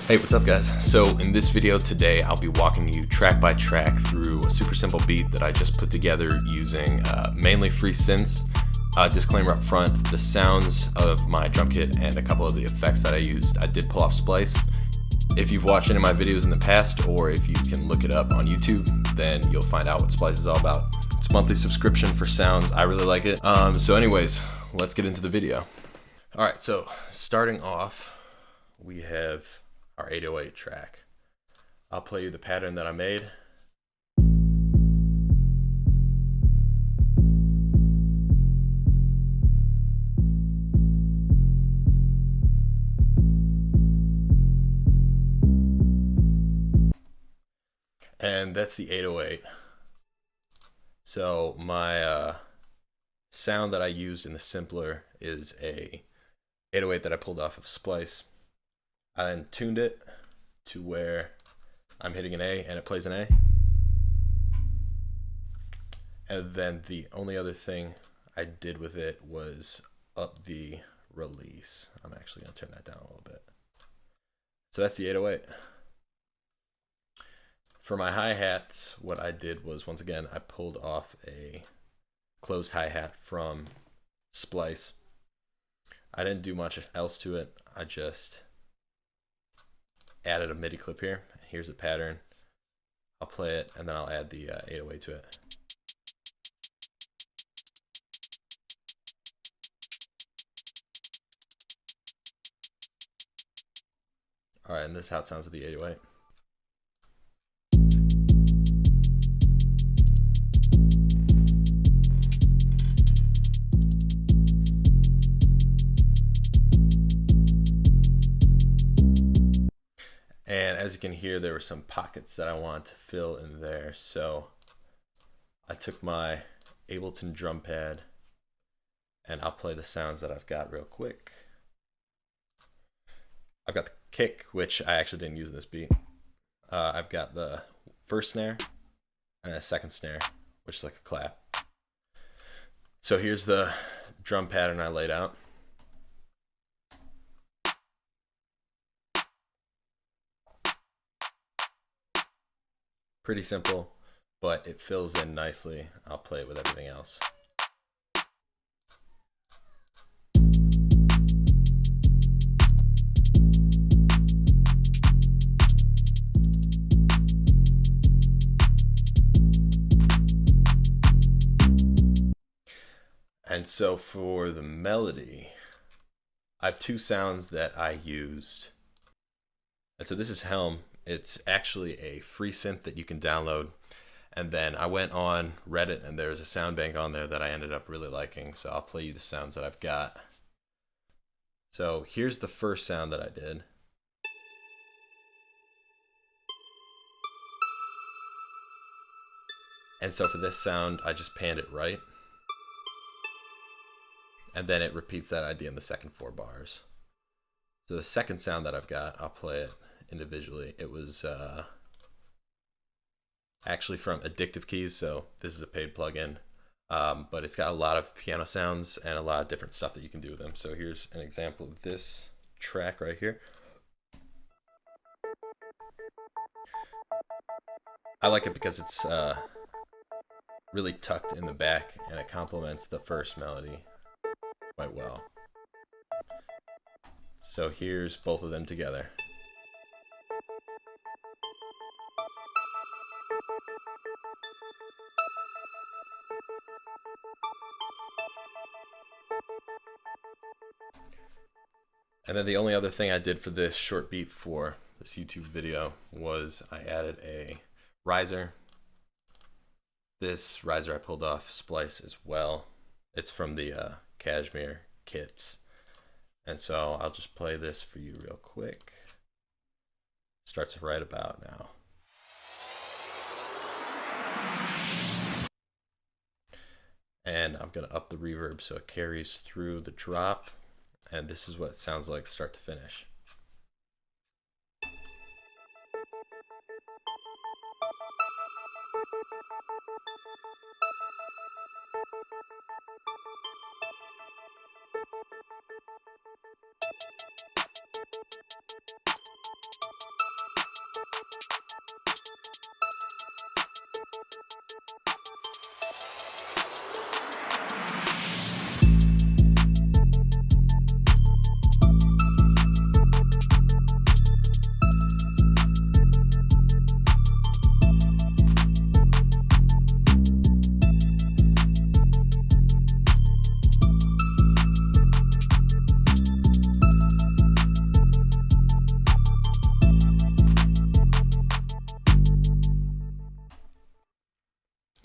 Hey, what's up guys? So in this video today, I'll be walking you track by track through a super simple beat that I just put together using mainly free synths. Disclaimer up front, the sounds of my drum kit and a couple of the effects that I used, I did pull off Splice. If you've watched any of my videos in the past, or if you can look it up on YouTube, then you'll find out what Splice is all about. It's a monthly subscription for sounds. I really like it. So anyways, let's get into the video. All right, so starting off, we have our 808 track. I'll play you the pattern that I made. And that's the 808. So my sound that I used in the simpler is a 808 that I pulled off of Splice. I then tuned it to where I'm hitting an A and it plays an A. And then the only other thing I did with it was up the release. I'm actually going to turn that down a little bit. So that's the 808. For my hi-hats, what I did was, once again, I pulled off a closed hi-hat from Splice. I didn't do much else to it. I just added a MIDI clip here. Here's the pattern. I'll play it and then I'll add the 808 to it. Alright, and this is how it sounds with the 808. And as you can hear, there were some pockets that I want to fill in there. So I took my Ableton drum pad and I'll play the sounds that I've got real quick. I've got the kick, which I actually didn't use in this beat. I've got the first snare and a second snare, which is like a clap. So here's the drum pattern I laid out. Pretty simple, but it fills in nicely. I'll play it with everything else. And so for the melody, I have two sounds that I used. And so this is Helm. It's actually a free synth that you can download. And then I went on Reddit and there's a sound bank on there that I ended up really liking. So I'll play you the sounds that I've got. So here's the first sound that I did. And so for this sound, I just panned it right. And then it repeats that idea in the second 4 bars. So the second sound that I've got, I'll play it individually. It was actually from Addictive Keys, so this is a paid plugin, but it's got a lot of piano sounds and a lot of different stuff that you can do with them. So here's an example of this track right here. I like it because it's really tucked in the back and it complements the first melody quite well. So here's both of them together. And then the only other thing I did for this short beat for this YouTube video was I added a riser. This riser I pulled off Splice as well. It's from the Cashmere kits. And so I'll just play this for you real quick. Starts right about now. And I'm gonna up the reverb so it carries through the drop. And this is what it sounds like start to finish.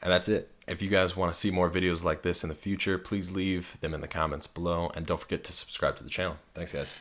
And that's it. If you guys want to see more videos like this in the future, please leave them in the comments below. And don't forget to subscribe to the channel. Thanks, guys.